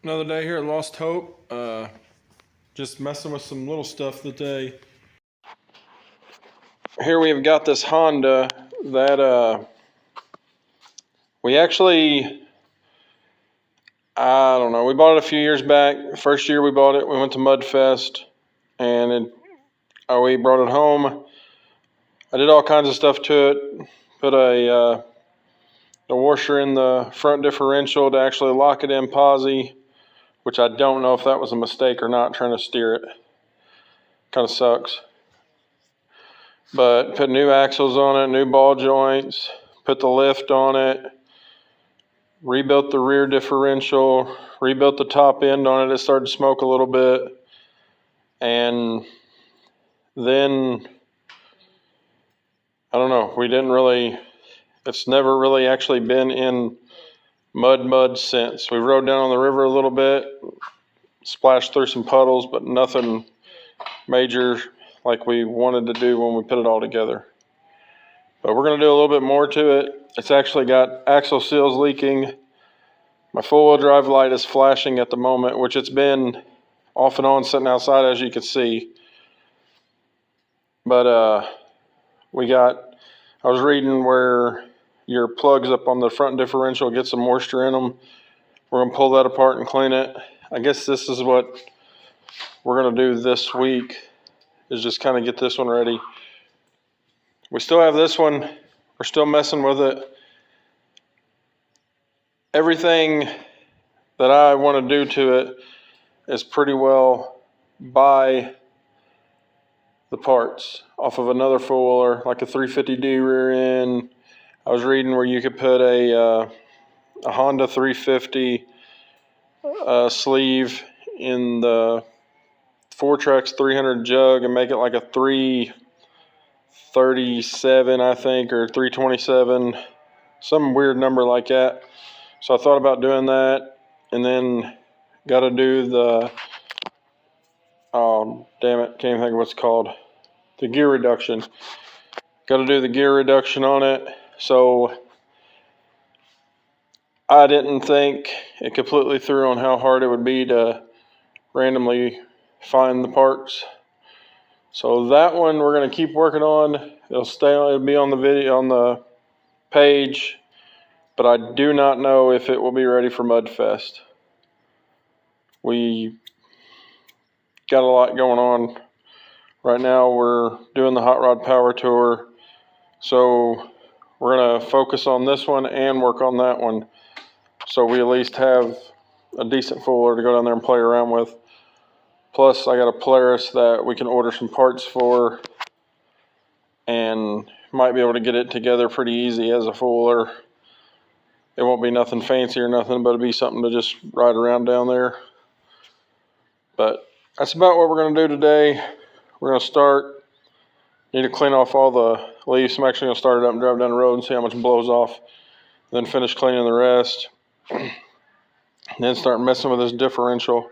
Another day here at Lost Hope. Just messing with some little stuff today. Here we've got this Honda that we actually, I don't know, we bought it a few years back. First year we bought it, we went to Mudfest and we brought it home. I did all kinds of stuff to it. Put a washer in the front differential to actually lock it in posi, which I don't know if that was a mistake or not, trying to steer it. Kind of sucks. But put new axles on it, new ball joints, put the lift on it, rebuilt the rear differential, rebuilt the top end on it. It started to smoke a little bit. And then, I don't know, it's never really actually been in mud since. We rode down on the river a little bit, splashed through some puddles, but nothing major like we wanted to do when we put it all together. But we're going to do a little bit more to it. It's actually got axle seals leaking. My four-wheel drive light is flashing at the moment, which it's been off and on sitting outside, as you can see. But I was reading where your plugs up on the front differential get some moisture in them. We're going to pull that apart and clean it. I guess this is what we're going to do this week, is just kind of get this one ready. We still have this one. We're still messing with it. Everything that I want to do to it is pretty well buy the parts off of another four-wheeler, like a 350D rear end. I was reading where you could put a Honda 350 sleeve in the 4Trax 300 jug and make it like a 337, I think, or 327, some weird number like that. So I thought about doing that, and then got to do the, oh damn it, can't even think of what's called, the gear reduction. Got to do the gear reduction on it. So I didn't think it completely through on how hard it would be to randomly find the parts. So that one we're going to keep working on. It'll be on the video, on the page, but I do not know if it will be ready for Mudfest. We got a lot going on right now. We're doing the Hot Rod Power Tour, so we're going to focus on this one and work on that one, so we at least have a decent four-wheeler to go down there and play around with. Plus, I got a Polaris that we can order some parts for and might be able to get it together pretty easy as a four-wheeler. It won't be nothing fancy or nothing, but it'll be something to just ride around down there. But that's about what we're going to do today. We're going to start. Need to clean off all the leaves. I'm actually going to start it up and drive down the road and see how much blows off. Then finish cleaning the rest. And then start messing with this differential.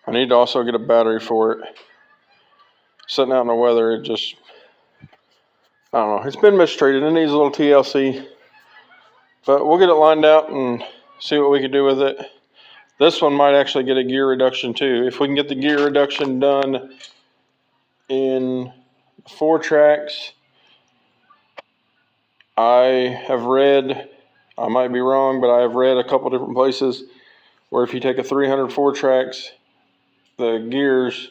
I need to also get a battery for it. Sitting out in the weather, I don't know. It's been mistreated. It needs a little TLC. But we'll get it lined out and see what we can do with it. This one might actually get a gear reduction too. If we can get the gear reduction done in 4Trax, I have read, I might be wrong, but I have read a couple different places where if you take a 300 4Trax, the gears,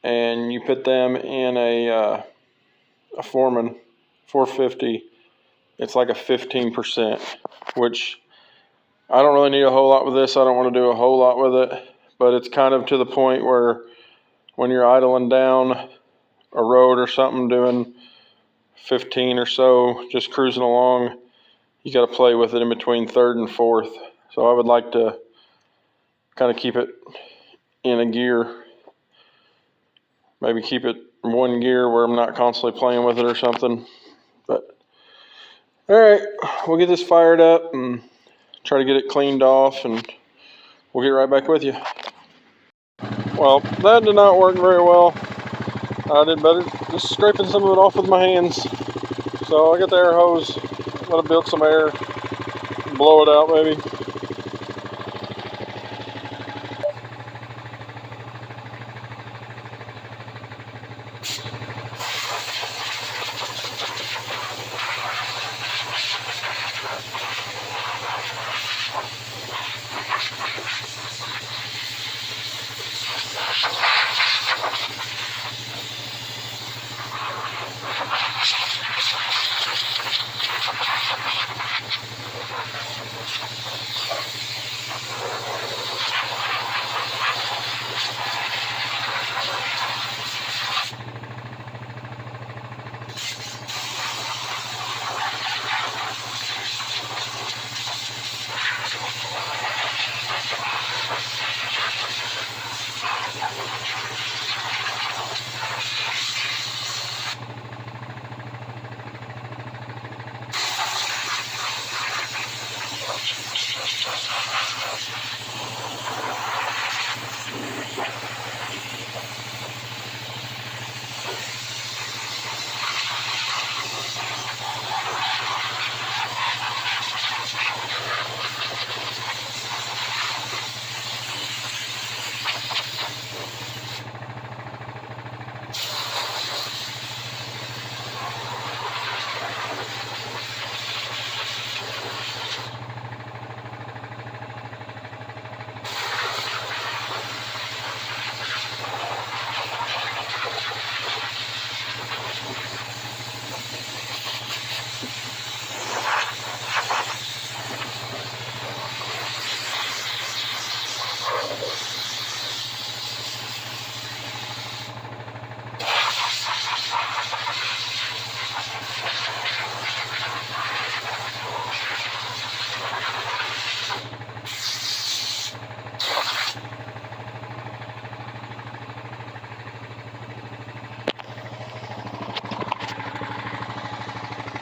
and you put them in a Foreman 450, it's like a 15%, which I don't really need a whole lot with this. I don't want to do a whole lot with it, but it's kind of to the point where when you're idling down a road or something, doing 15 or so, just cruising along, you got to play with it in between third and fourth. So I would like to kind of keep it in a gear, maybe keep it in one gear where I'm not constantly playing with it or something. But all right, we'll get this fired up and try to get it cleaned off, and we'll get right back with you. Well, that did not work very well. I did better just scraping some of it off with my hands. So I got the air hose, let it build some air, blow it out maybe.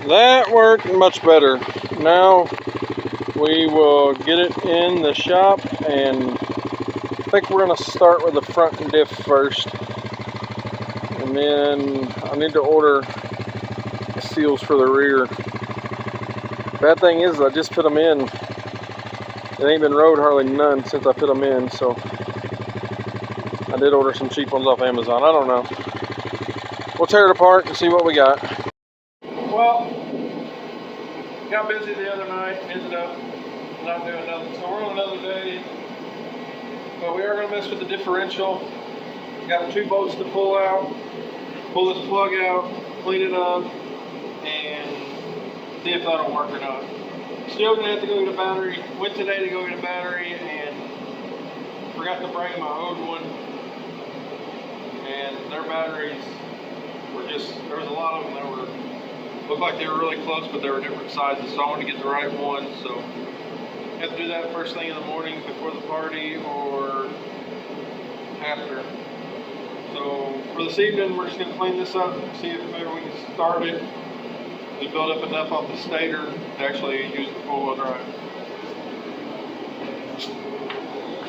That worked much better. Now we will get it in the shop, and I think we're going to start with the front diff first. And then I need to order seals for the rear. Bad thing is I just put them in. It ain't been rode hardly none since I put them in, so I did order some cheap ones off Amazon. I don't know. We'll tear it apart and see what we got. Well, got busy the other night, ended up not doing nothing. So we're on another day, but we are going to mess with the differential. Got 2 bolts to pull out, pull this plug out, clean it up, and see if that'll work or not. Still going to have to go get a battery. Went today to go get a battery and forgot to bring my old one. And their batteries were just, there was a lot of them that were, looked like they were really close, but they were different sizes, so I wanted to get the right one. So I have to do that first thing in the morning before the party or after. So for this evening, we're just going to clean this up and see if maybe we can start it. We build up enough off the stator to actually use the four-wheel drive.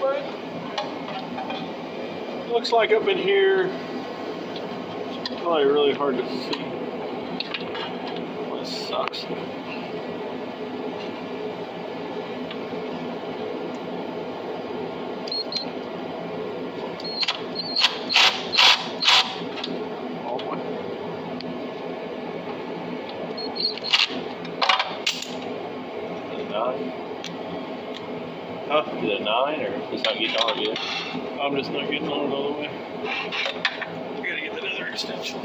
But it looks like up in here, it's probably really hard to see. Well, this sucks. Huh? Is it a 9 or just not getting on it yet? I'm just not getting on it all the way. I gotta get another extension.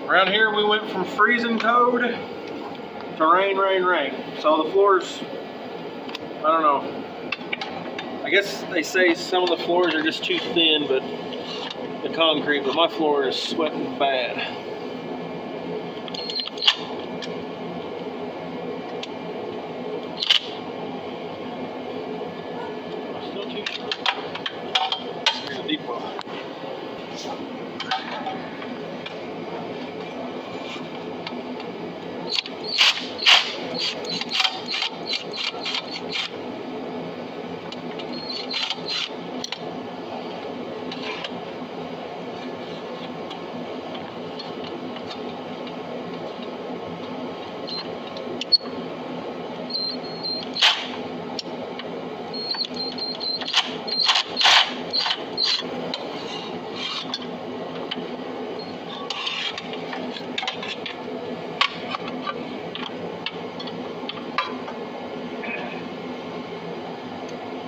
Around here we went from freezing cold to rain, rain, rain. So the floors, I don't know. I guess they say some of the floors are just too thin, but the concrete, but my floor is sweating bad. Still too short. Here's a deep one.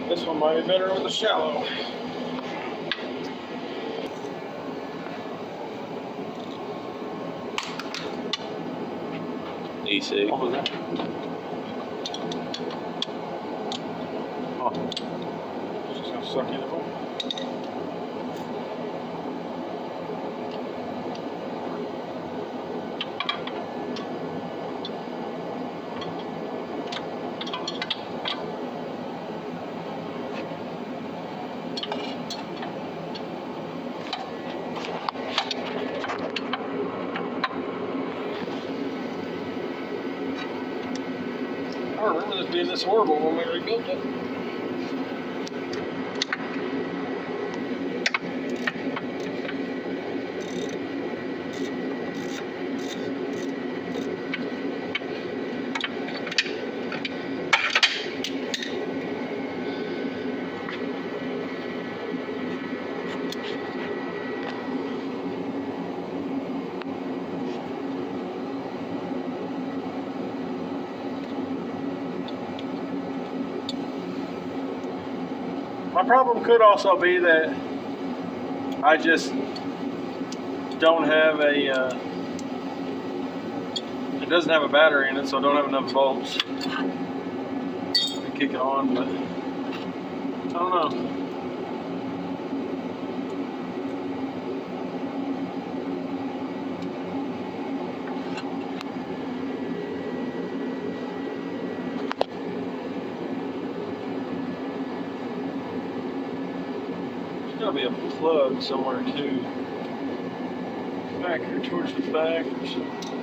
This one might be better with the shallow. DC. What was that? Oh. It's just gonna suck in the hole. I don't remember this being this horrible when we rebuilt it. My problem could also be that I just don't have a, it doesn't have a battery in it, so I don't have enough volts to kick it on, but I don't know. plug somewhere too. Back here towards the back or something.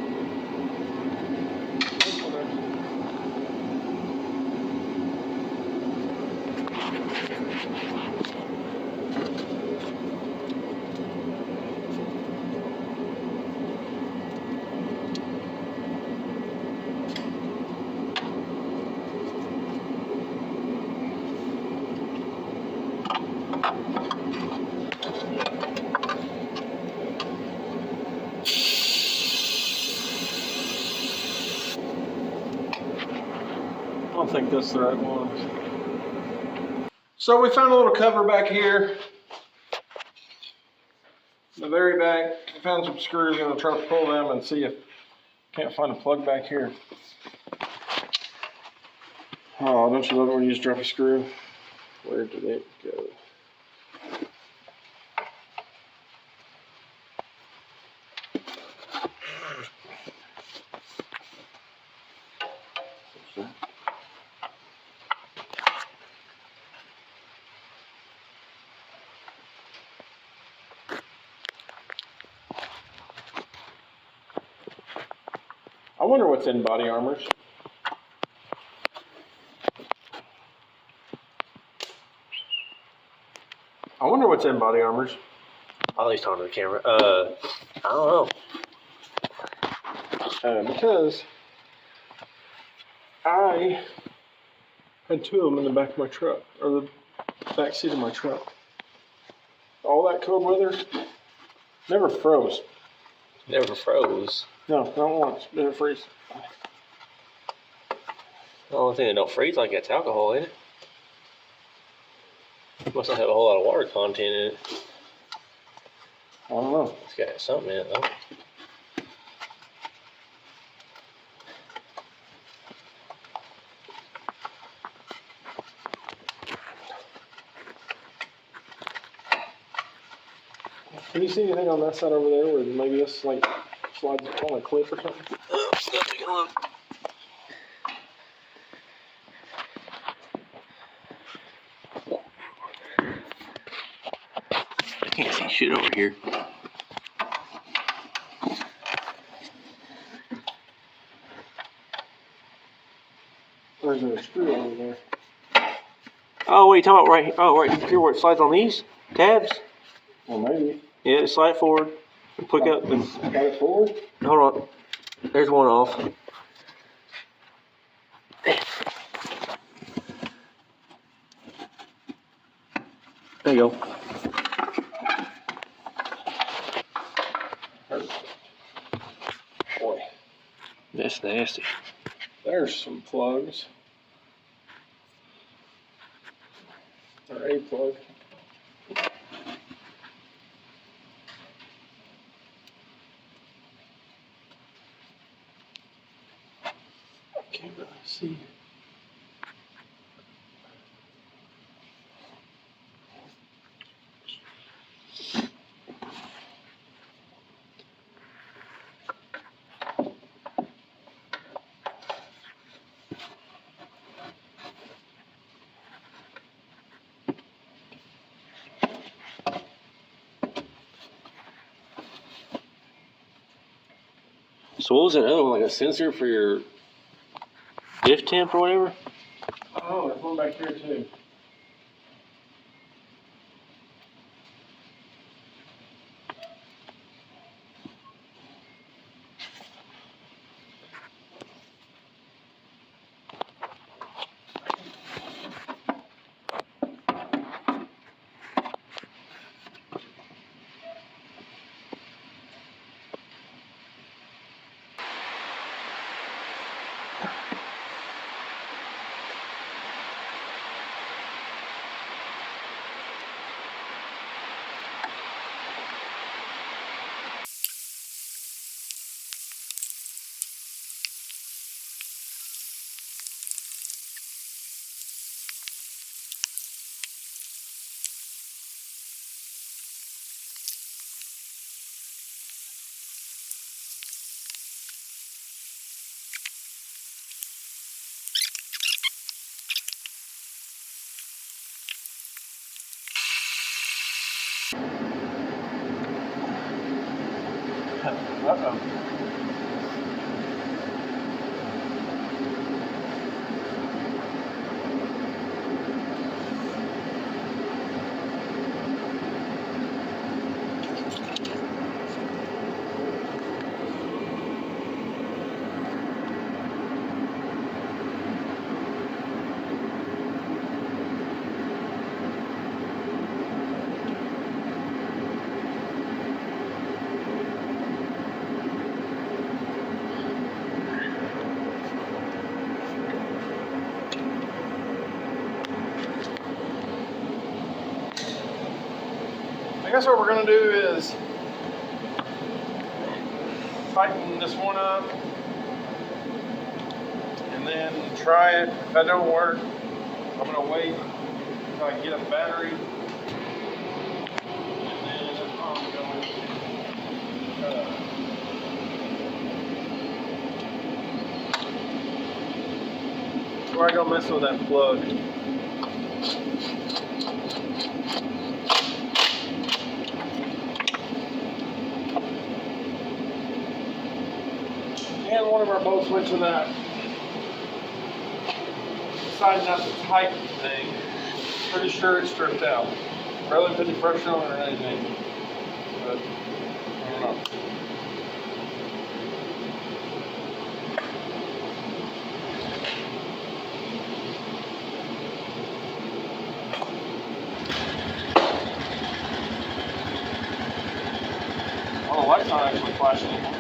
I don't think that's the right one. So we found a little cover back here. The very back. I found some screws. I'm gonna try to pull them and see if can't find a plug back here. Oh, don't you love it when you just drop a screw? Where did it go? I wonder what's in body armors. I wonder what's in body armors. Oh, he's talking to the camera. I don't know. Because I had two of them in the back of my truck, or the back seat of my truck. All that cold weather never froze. Never froze. No, not once. Never freeze. The only thing that don't freeze like that's alcohol, ain't it? Must not have a whole lot of water content in it. I don't know. It's got something in it though. Can you see anything on that side over there where maybe this like slides on a cliff or something? Still taking a look. I can't see shit over here. There's a screw over there. Oh, wait, you talking about right here? Oh, right here where it slides on these tabs? Well, maybe. Yeah, slide forward and click up. And Got it forward? hold on. There's one off. There you go. Boy, That's nasty. there's some plugs. Or a plug. I can't really see. So what was that other one? Like a sensor for your diff temp or whatever? Oh, there's one back here too. Uh-oh. I guess what we're going to do is tighten this one up and then try it. If that don't work, I'm going to wait until I get a battery. And then I'm going to where I go mess with that plug. And one of our bolts went to that side nut tight thing. Pretty sure it's stripped out. Barely put any pressure on it or anything. But I don't know. Oh, the light's not actually flashing anymore.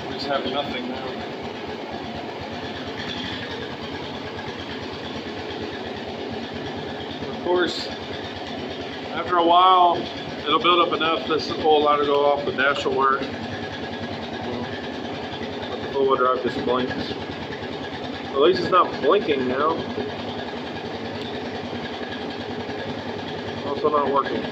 We just have nothing now. Of course, after a while, it'll build up enough this oil line will go off, the dash will work. But the full-wheel drive just blinks. At least it's not blinking now. Also not working.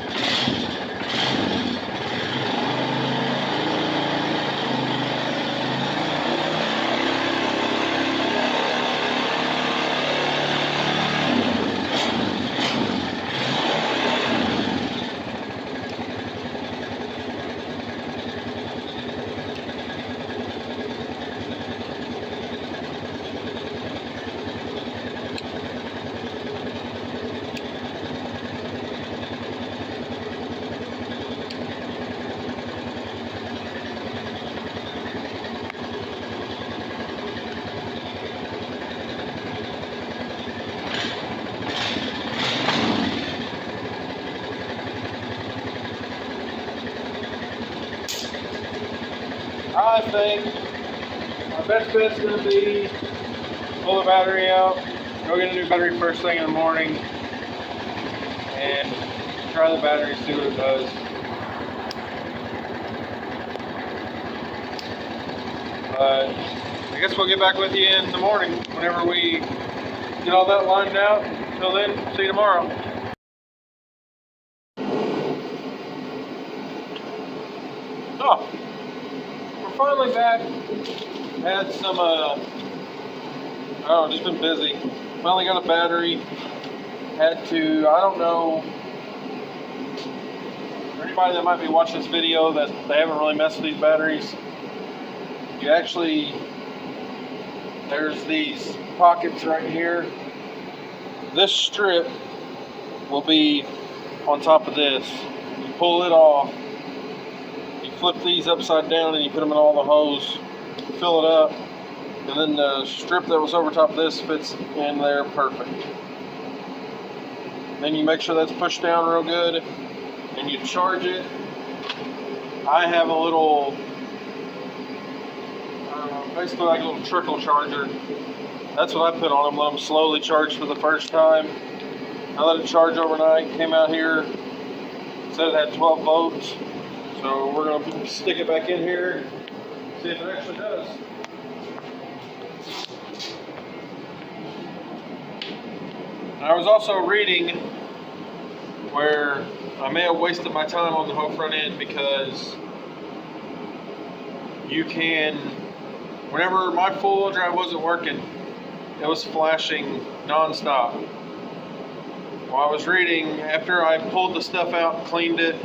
I think my best bet's going to be pull the battery out, go get a new battery first thing in the morning, and try the battery, see what it does. But I guess we'll get back with you in the morning whenever we get all that lined out. Until then, see you tomorrow. Oh, we're finally back. Had some, just been busy. Finally got a battery. Had to, I don't know, for anybody that might be watching this video that they haven't really messed with these batteries, you actually, there's these pockets right here. This strip will be on top of this. You pull it off, you flip these upside down and you put them in all the holes, fill it up, and then the strip that was over top of this fits in there perfect. Then you make sure that's pushed down real good and you charge it. I have a little, basically like a little trickle charger. That's what I put on them, let them slowly charge for the first time. I let it charge overnight, came out here, said it had 12 volts. So we're going to stick it back in here, see if it actually does. And I was also reading where I may have wasted my time on the whole front end because you can, whenever my full-wheel drive wasn't working, it was flashing non-stop. Well, I was reading, after I pulled the stuff out, cleaned it,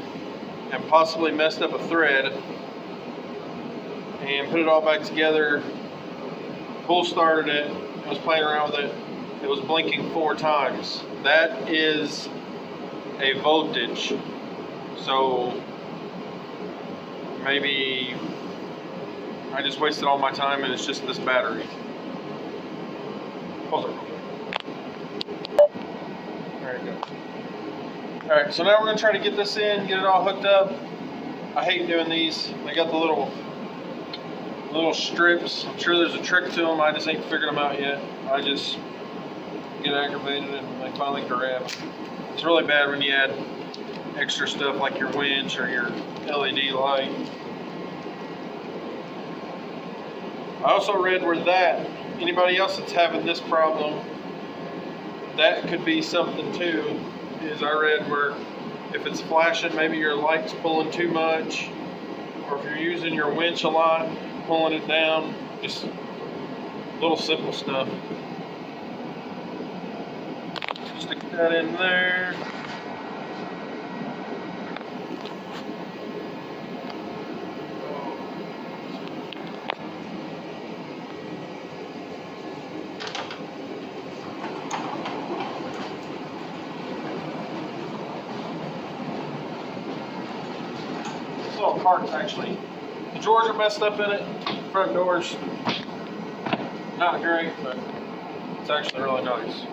and possibly messed up a thread, and put it all back together, full started it, I was playing around with it, it was blinking 4 times. That is a voltage. So maybe I just wasted all my time and it's just this battery. Hold on. There you go. Alright, so now we're going to try to get this in, get it all hooked up. I hate doing these. They got the little strips. I'm sure there's a trick to them. I just ain't figured them out yet. I just get aggravated and they finally grab. It's really bad when you add extra stuff like your winch or your LED light. I also read where anybody else that's having this problem, that could be something too. Is I read where if it's flashing, maybe your light's pulling too much, or if you're using your winch a lot, pulling it down, just little simple stuff. Stick that in there. This little cart's actually, the drawers are messed up in it. Front doors, not great, but it's actually really nice.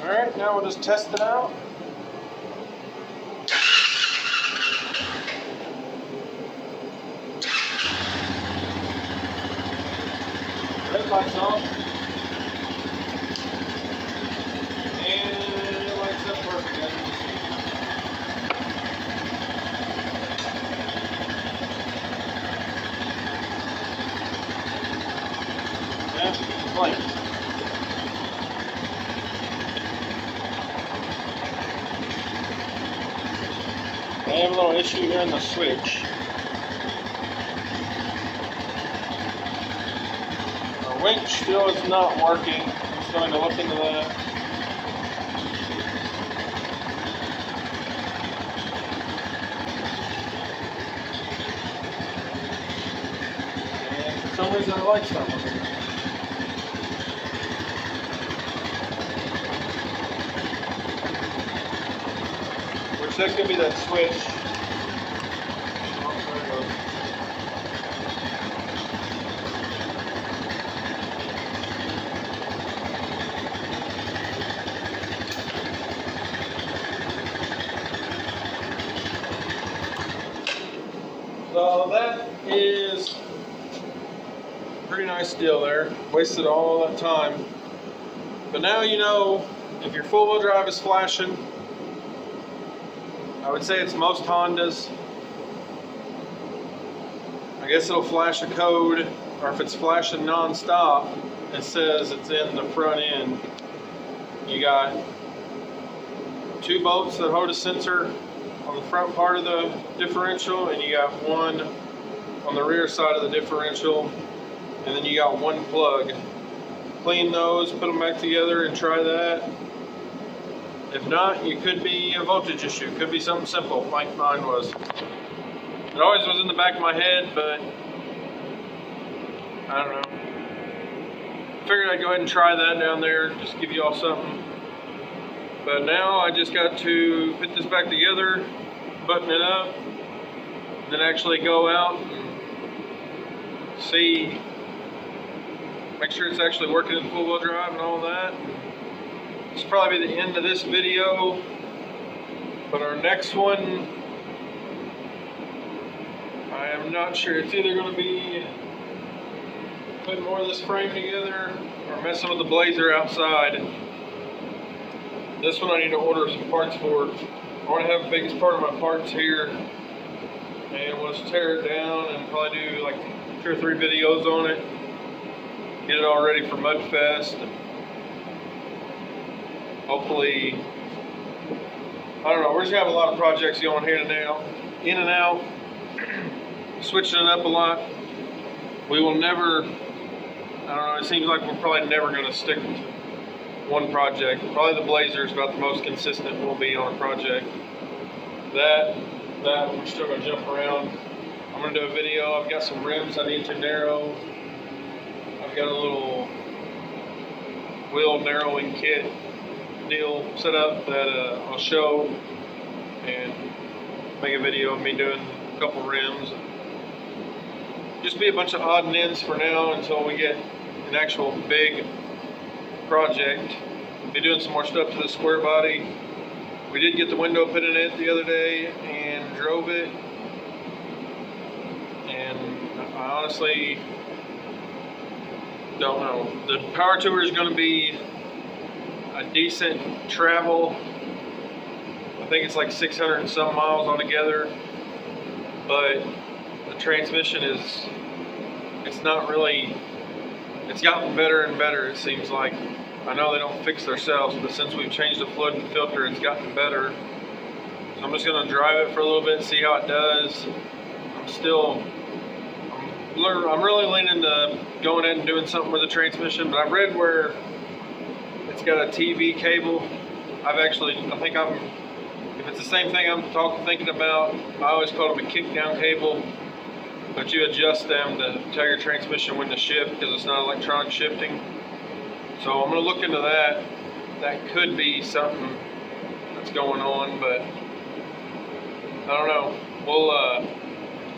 Alright, now we'll just test it out. Red light's on. And it lights up perfect, as you can see. That's the light. I have a little issue here in the switch. The winch still is not working. I'm just going to look into that. And for some reason the light's not working. Which that could be that switch. Oh, there it goes. So that is a pretty nice deal there. Wasted all that time. But now you know if your full-wheel drive is flashing, I would say it's most Hondas. I guess it'll flash a code, or if it's flashing non-stop, it says it's in the front end. You got 2 bolts that hold a sensor on the front part of the differential, and you got one on the rear side of the differential, and then you got 1 plug. clean those, put them back together, and try that. If not, it could be a voltage issue. It could be something simple, like mine was. It always was in the back of my head, but I don't know. Figured I'd go ahead and try that down there, just give you all something. But now I just got to put this back together, button it up, and then actually go out and see, make sure it's actually working in full-wheel drive and all that. This will probably be the end of this video, but our next one, I am not sure. It's either going to be putting more of this frame together or messing with the blazer outside. This one I need to order some parts for. I want to have the biggest part of my parts here, and we'll just tear it down and probably do like 2 or 3 videos on it. Get it all ready for Mudfest. And hopefully, I don't know, we're just gonna have a lot of projects going here and now, in and out, switching it up a lot. We will never, I don't know, it seems like we're probably never gonna stick to one project. Probably the blazer is about the most consistent we'll be on a project. That we're still gonna jump around. I'm gonna do a video. I've got some rims I need to narrow. I've got a little wheel narrowing kit deal set up that I'll show and make a video of me doing a couple rims. Just be a bunch of odd and ends for now until we get an actual big project. Be doing some more stuff to the square body. We did get the window put in it the other day and drove it, and I honestly don't know. The power tour is going to be a decent travel. I think it's like 600 and some miles altogether, but the transmission is, it's not really, it's gotten better and better, it seems like. I know they don't fix themselves, but since we've changed the fluid and filter, it's gotten better. So I'm just going to drive it for a little bit and see how it does. I'm really leaning to going in and doing something with the transmission, but I've read where it's got a TV cable. If it's the same thing I'm thinking about, I always call them a kick down cable, but you adjust them to tell your transmission when to shift because it's not electronic shifting. So I'm going to look into that. That could be something that's going on, but I don't know.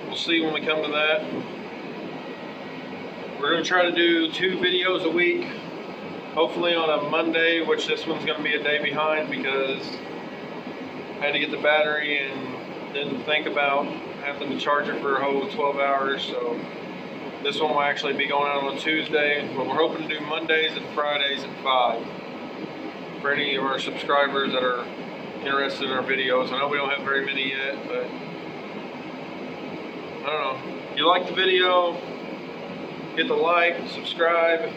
We'll see when we come to that. We're going to try to do 2 videos a week, hopefully on a Monday, which this one's going to be a day behind because I had to get the battery and didn't think about having to charge it for a whole 12 hours. So this one will actually be going out on a Tuesday, but we're hoping to do Mondays and Fridays at 5 for any of our subscribers that are interested in our videos. I know we don't have very many yet, but I don't know. If you like the video, hit the like, subscribe.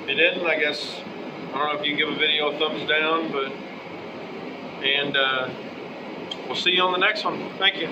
If you didn't, I guess, I don't know if you can give a video a thumbs down, but, and we'll see you on the next one. Thank you.